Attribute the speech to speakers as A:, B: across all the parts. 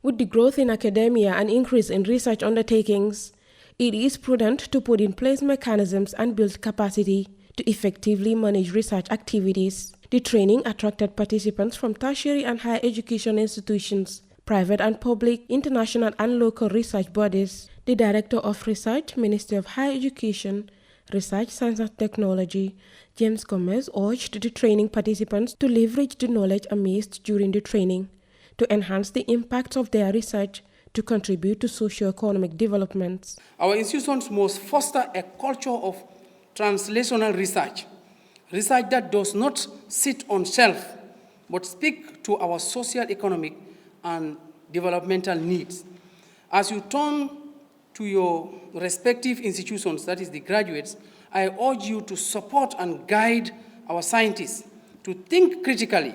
A: With the growth in academia and increase in research undertakings, it is prudent to put in place mechanisms and build capacity to effectively manage research activities. The training attracted participants from tertiary and higher education institutions, private and public, international and local research bodies. The Director of Research, Ministry of Higher Education, Research, Science and Technology, James Gomez, urged the training participants to leverage the knowledge amassed during the training to enhance the impacts of their research to contribute to socio-economic developments.
B: Our institutions must foster a culture of translational research, research that does not sit on shelf, but speak to our socio-economic and developmental needs. As you turn to your respective institutions, that is the graduates, I urge you to support and guide our scientists to think critically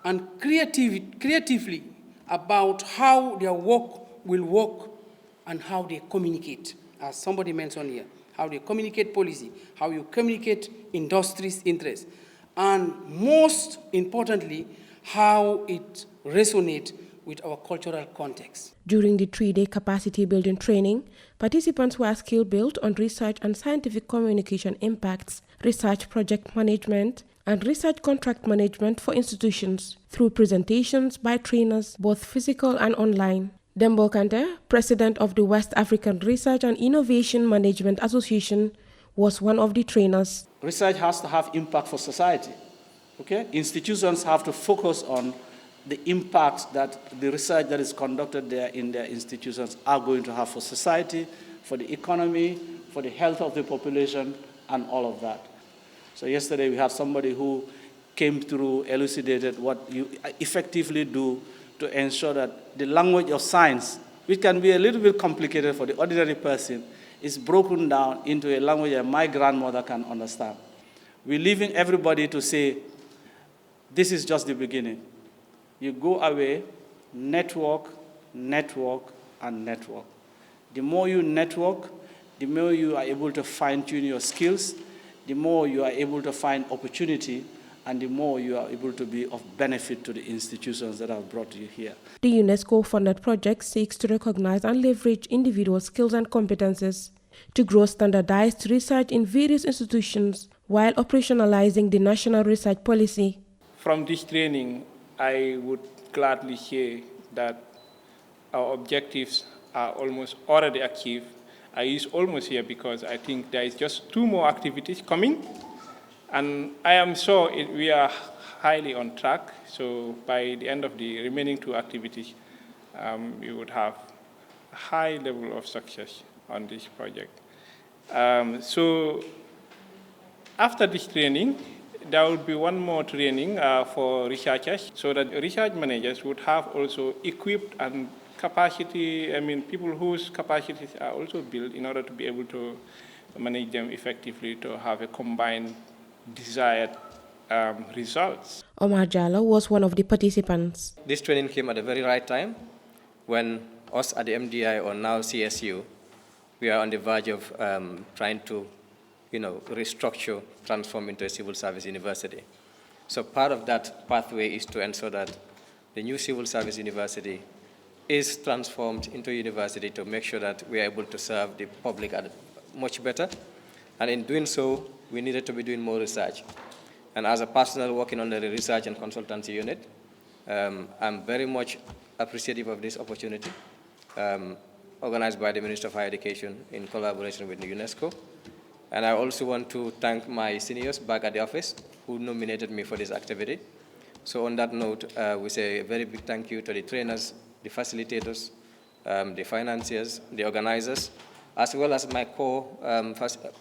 B: and creatively about how their work will work and how they communicate, as somebody mentioned here, how they communicate policy, how you communicate industry's interests, and most importantly, how it resonates with our cultural context.
A: During the 3-day capacity building training, participants were skill-built on research and scientific communication impacts, research project management, and research contract management for institutions through presentations by trainers, both physical and online. Dembo Kante, president of the West African Research and Innovation Management Association, was one of the trainers.
C: Research has to have impact for society. Okay? Institutions have to focus on the impact that the research that is conducted there in their institutions are going to have for society, for the economy, for the health of the population, and all of that. So yesterday we had somebody who came through, elucidated what you effectively do to ensure that the language of science, which can be a little bit complicated for the ordinary person, is broken down into a language that my grandmother can understand. We're leaving everybody to say, this is just the beginning. You go away, network, network, and network. The more you network, the more you are able to fine-tune your skills, the more you are able to find opportunity, and the more you are able to be of benefit to the institutions that have brought you here.
A: The UNESCO-funded project seeks to recognize and leverage individual skills and competences to grow standardized research in various institutions while operationalizing the national research policy.
D: From this training, I would gladly say that our objectives are almost already achieved. I use almost here because I think there is just 2 more activities coming, and I am sure we are highly on track. So by the end of the remaining 2 activities, we would have a high level of success on this project. So after this training, there will be 1 more training for researchers, so that research managers would have also equipped and capacity, people whose capacities are also built in order to be able to manage them effectively, to have a combined desired results.
A: Omar Jallo was one of the participants.
E: This training came at the very right time when us at the MDI, or now CSU, we are on the verge of trying to restructure, transform into a civil service university. So part of that pathway is to ensure that the new civil service university is transformed into a university to make sure that we are able to serve the public much better. And in doing so, we needed to be doing more research. And as a personnel working on the research and consultancy unit, I'm very much appreciative of this opportunity, organized by the Minister of Higher Education in collaboration with the UNESCO. And I also want to thank my seniors back at the office who nominated me for this activity. So on that note, we say a very big thank you to the trainers, the facilitators, the financiers, the organizers, as well as my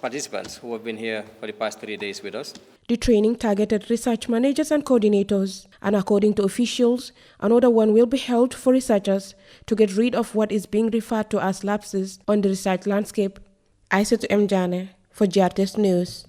E: participants who have been here for the past 3 days with us.
A: The training targeted research managers and coordinators, and according to officials, another one will be held for researchers to get rid of what is being referred to as lapses on the research landscape. Aissatou M. Jane for GRTS News.